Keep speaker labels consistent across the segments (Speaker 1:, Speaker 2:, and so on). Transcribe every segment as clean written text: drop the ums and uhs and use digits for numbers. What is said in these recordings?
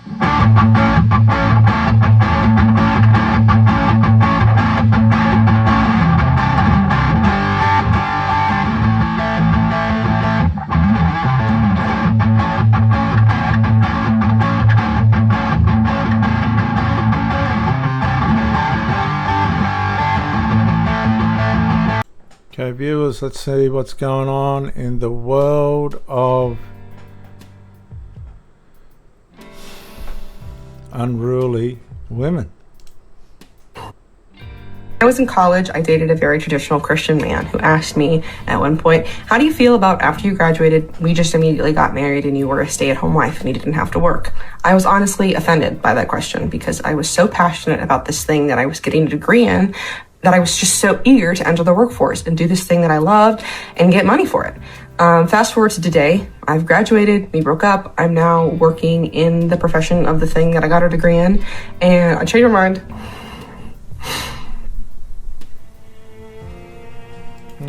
Speaker 1: Okay, viewers, let's see what's going on in the world of unruly women.
Speaker 2: I was in college, I dated a very traditional Christian man who asked me at one point, how do you feel about after you graduated, we just immediately got married and you were a stay-at-home wife and you didn't have to work? I was honestly offended by that question because I was so passionate about this thing that I was getting a degree in that I was just so eager to enter the workforce and do this thing that I loved and get money for it. Fast forward to today, I've graduated, we broke up, I'm now working in the profession of the thing that I got a degree in, and I changed my mind.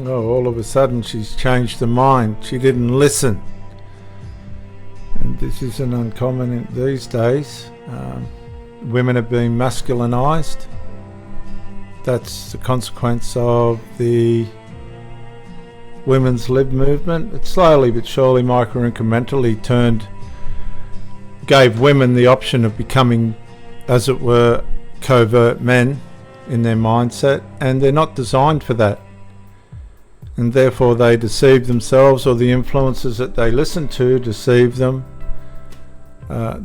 Speaker 1: Oh, all of a sudden she's changed her mind. She didn't listen. And this isn't uncommon these days. Women have been masculinized. That's the consequence of the women's lib movement. It slowly but surely, micro-incrementally gave women the option of becoming, as it were, covert men in their mindset, and they're not designed for that. And therefore they deceive themselves, or the influences that they listen to deceive them.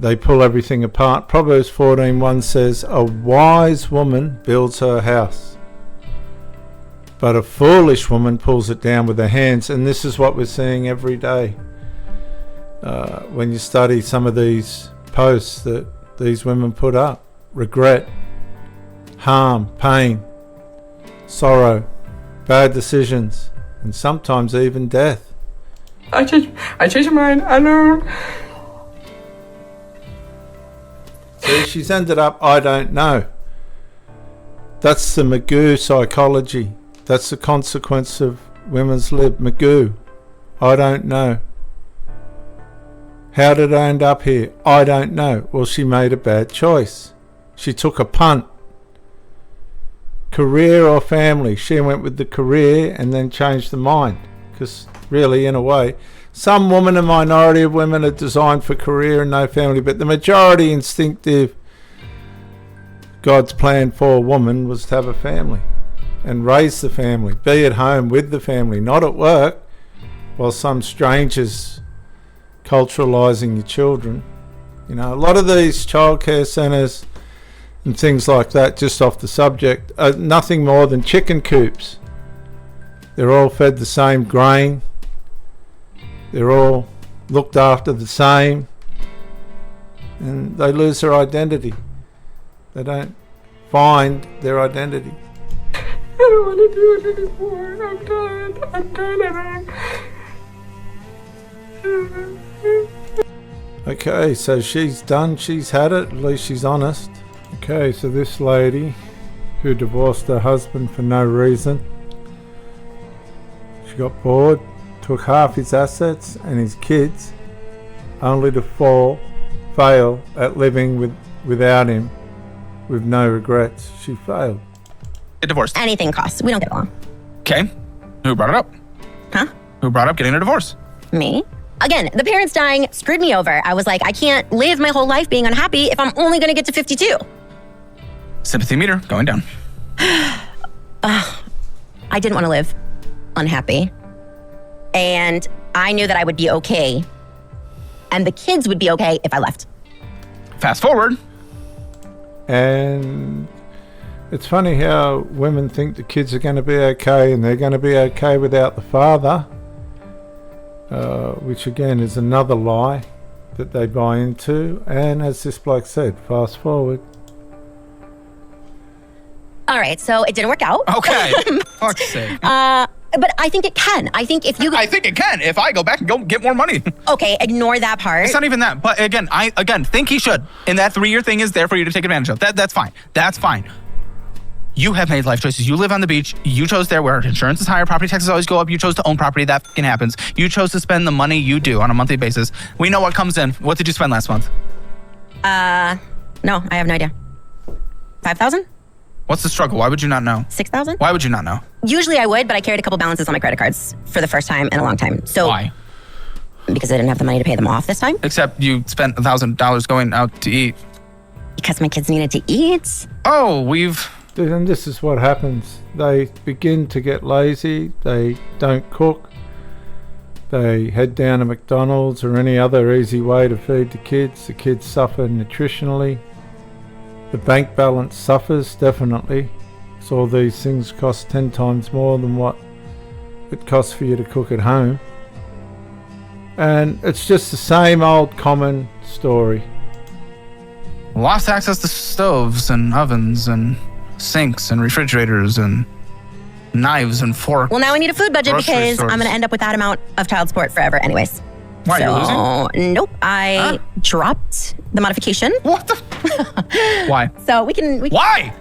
Speaker 1: They pull everything apart. Proverbs 14:1 says, a wise woman builds her house, but a foolish woman pulls it down with her hands. And this is what we're seeing every day. When you study some of these posts that these women put up: regret, harm, pain, sorrow, bad decisions, and sometimes even death.
Speaker 2: I changed my mind, I know.
Speaker 1: See, she's ended up, I don't know. That's the Magoo psychology. That's the consequence of women's lib. Magoo. I don't know. How did I end up here? I don't know. Well, she made a bad choice. She took a punt. Career or family? She went with the career and then changed the mind. Because really, in a way, some women, a minority of women, are designed for career and no family, but the majority instinctive, God's plan for a woman was to have a family and raise the family, be at home with the family, not at work while some strangers culturalizing your children. You know, a lot of these childcare centres and things like that, just off the subject, are nothing more than chicken coops. They're all fed the same grain. They're all looked after the same, and they lose their identity. They don't find their identity.
Speaker 2: I don't want to do it anymore. I'm done.
Speaker 1: Okay, so she's done, she's had it, at least she's honest. Okay, so this lady who divorced her husband for no reason, she got bored, took half his assets and his kids, only to fail at living without him with no regrets. She failed.
Speaker 3: Get divorced.
Speaker 4: Anything costs. We don't get along.
Speaker 3: Okay. Who brought it up?
Speaker 4: Huh?
Speaker 3: Who brought up getting a divorce?
Speaker 4: Me? Again, the parents dying screwed me over. I was like, I can't live my whole life being unhappy if I'm only going to get to 52.
Speaker 3: Sympathy meter going down.
Speaker 4: I didn't want to live unhappy. And I knew that I would be okay. And the kids would be okay if I left.
Speaker 3: Fast forward.
Speaker 1: And it's funny how women think the kids are going to be okay and they're going to be okay without the father, which again is another lie that they buy into. And as this bloke said, fast forward.
Speaker 4: All right, so it didn't work out.
Speaker 3: Okay. Fuck's sake.
Speaker 4: But I think it can. I think if you...
Speaker 3: I think it can if I go back and go get more money.
Speaker 4: Okay, ignore that part.
Speaker 3: It's not even that. But again, I think he should. And that 3-year thing is there for you to take advantage of. That's fine. That's fine. You have made life choices. You live on the beach. You chose there where insurance is higher. Property taxes always go up. You chose to own property. That fucking happens. You chose to spend the money you do on a monthly basis. We know what comes in. What did you spend last month?
Speaker 4: No, I have no idea. 5,000?
Speaker 3: What's the struggle? Why would you not know?
Speaker 4: 6,000?
Speaker 3: Why would you not know?
Speaker 4: Usually I would, but I carried a couple balances on my credit cards for the first time in a long time. So
Speaker 3: Why?
Speaker 4: Because I didn't have the money to pay them off this time.
Speaker 3: Except you spent $1,000 going out to eat.
Speaker 4: Because my kids needed to eat.
Speaker 3: Oh,
Speaker 1: And this is what happens. They begin to get lazy. They don't cook. They head down to McDonald's or any other easy way to feed the kids. The kids suffer nutritionally. The bank balance suffers, definitely. So all these things cost 10 times more than what it costs for you to cook at home. And it's just the same old common story.
Speaker 3: lost access to stoves and ovens and sinks and refrigerators and knives and forks.
Speaker 4: Well, now I need a food budget
Speaker 3: Grocery
Speaker 4: because
Speaker 3: stores.
Speaker 4: I'm going to end up with that amount of child support forever anyways.
Speaker 3: Why, you're losing?
Speaker 4: Nope. I dropped the modification.
Speaker 3: What the? Why?
Speaker 4: So we can.
Speaker 3: Why?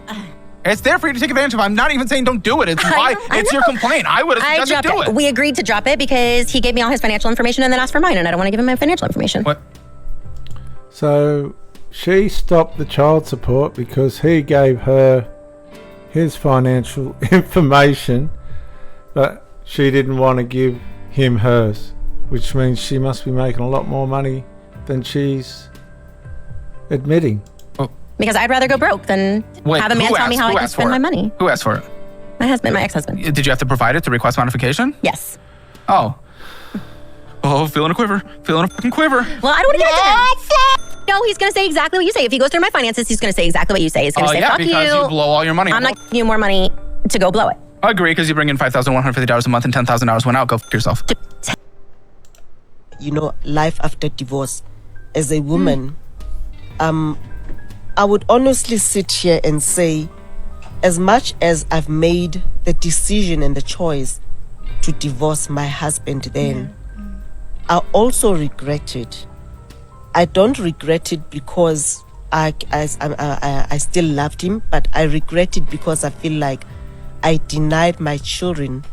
Speaker 3: It's there for you to take advantage of. I'm not even saying don't do it. It's why. It's your complaint. I would have suggested do it.
Speaker 4: We agreed to drop it because he gave me all his financial information and then asked for mine, and I don't want to give him my financial information.
Speaker 3: What?
Speaker 1: So she stopped the child support because he gave her his financial information, but she didn't want to give him hers, which means she must be making a lot more money than she's admitting.
Speaker 4: Because I'd rather go broke than have a man tell me how I can spend my money.
Speaker 3: Who asked for it?
Speaker 4: My husband, my ex-husband.
Speaker 3: Did you have to provide it to request modification?
Speaker 4: Yes.
Speaker 3: Oh. Oh, feeling a quiver. Feeling a fucking quiver.
Speaker 4: Well, I don't want to give it to him. No, he's going to say exactly what you say. If he goes through my finances, he's going to say exactly what you say. He's going to say, fuck
Speaker 3: because you blow all your money.
Speaker 4: I'm not giving you more money to go blow it.
Speaker 3: I agree, because you bring in $5,150 a month and $10,000 went out. Go fuck yourself.
Speaker 5: You know, life after divorce. As a woman, I would honestly sit here and say, as much as I've made the decision and the choice to divorce my husband then, I also regret it. I don't regret it because I still loved him, but I regret it because I feel like I denied my children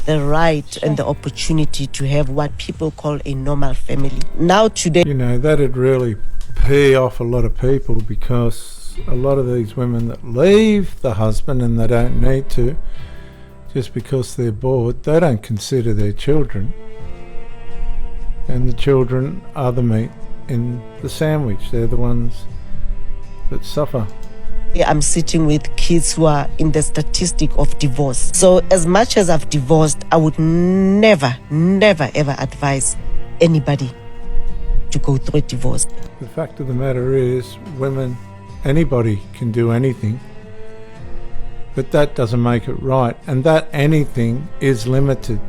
Speaker 5: the right and the opportunity to have what people call a normal family. Now today,
Speaker 1: You know, that'd really pay off a lot of people, because a lot of these women that leave the husband and they don't need to, just because they're bored, they don't consider their children. And the children are the meat in the sandwich. They're the ones that suffer.
Speaker 5: I'm sitting with kids who are in the statistic of divorce. So as much as I've divorced, I would never ever advise anybody to go through a divorce.
Speaker 1: The fact of the matter is, women, anybody can do anything, but that doesn't make it right, and that anything is limited.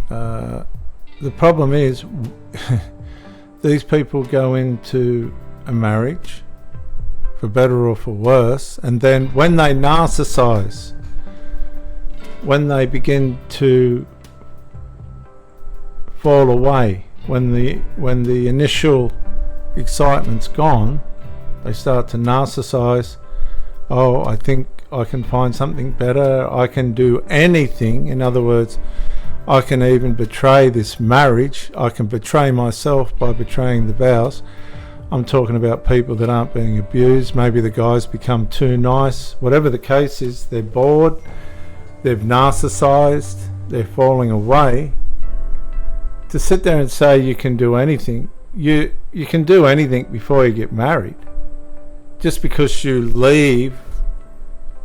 Speaker 1: The problem is, these people go into a marriage, for better or for worse, and then when they narcissize, when they begin to fall away, when the initial excitement's gone, they start to narcissize. Oh, I think I can find something better. I can do anything. In other words, I can even betray this marriage. I can betray myself by betraying the vows. I'm talking about people that aren't being abused. Maybe the guys become too nice. Whatever the case is, they're bored, they've narcissized, they're falling away. To sit there and say you can do anything, you can do anything before you get married. Just because you leave,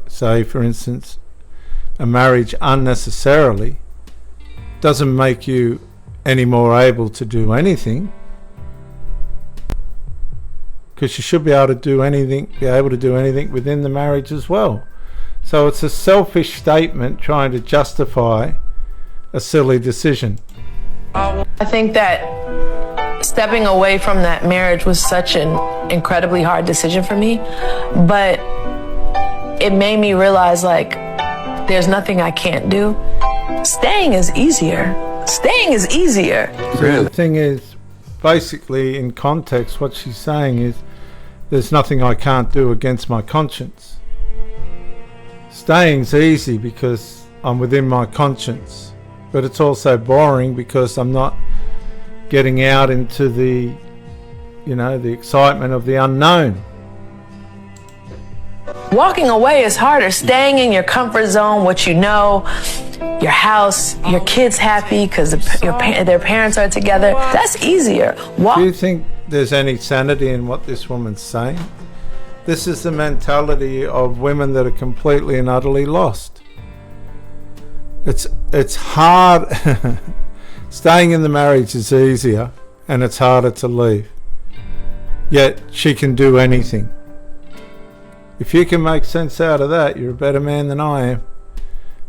Speaker 1: say for instance, a marriage unnecessarily, doesn't make you any more able to do anything. Because you should be able to do anything within the marriage as well. So it's a selfish statement trying to justify a silly decision.
Speaker 6: I think that stepping away from that marriage was such an incredibly hard decision for me, but it made me realize, like, there's nothing I can't do. Staying is easier. Staying is easier.
Speaker 1: So the thing is, basically in context, what she's saying is, there's nothing I can't do against my conscience. Staying's easy because I'm within my conscience, but it's also boring because I'm not getting out into the the excitement of the unknown.
Speaker 6: Walking away is harder. Staying in your comfort zone, what you know, your house, your kids happy because their parents are together, that's easier.
Speaker 1: Do you think there's any sanity in what this woman's saying? This is the mentality of women that are completely and utterly lost. It's hard. Staying in the marriage is easier, and it's harder to leave. Yet she can do anything. If you can make sense out of that, you're a better man than I am.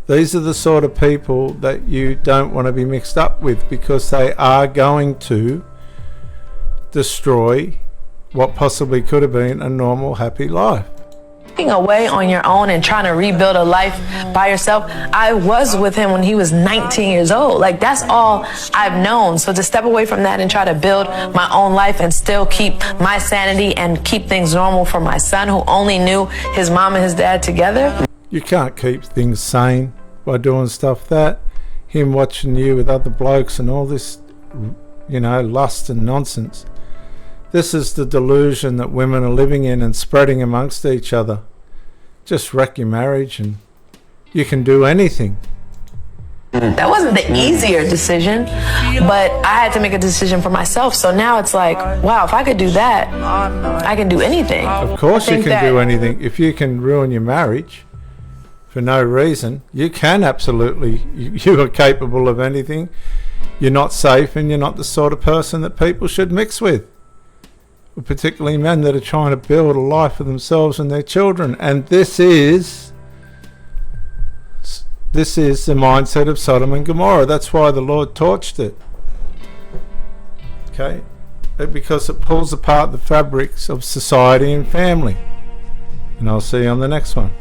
Speaker 1: These are the sort of people that you don't want to be mixed up with, because they are going to destroy what possibly could have been a normal, happy life.
Speaker 6: Walking away on your own and trying to rebuild a life by yourself. I was with him when he was 19 years old. Like, that's all I've known. So to step away from that and try to build my own life and still keep my sanity and keep things normal for my son, who only knew his mom and his dad together.
Speaker 1: You can't keep things sane by doing stuff that. Him watching you with other blokes and all this, lust and nonsense. This is the delusion that women are living in and spreading amongst each other. Just wreck your marriage and you can do anything.
Speaker 6: That wasn't the easier decision, but I had to make a decision for myself. So now it's like, wow, if I could do that, I can do anything.
Speaker 1: Of course you can do anything. If you can ruin your marriage for no reason, you can absolutely. You are capable of anything. You're not safe, and you're not the sort of person that people should mix with. Particularly men that are trying to build a life for themselves and their children. And this is the mindset of Sodom and Gomorrah. That's why the Lord torched it. Okay? Because it pulls apart the fabrics of society and family. And I'll see you on the next one.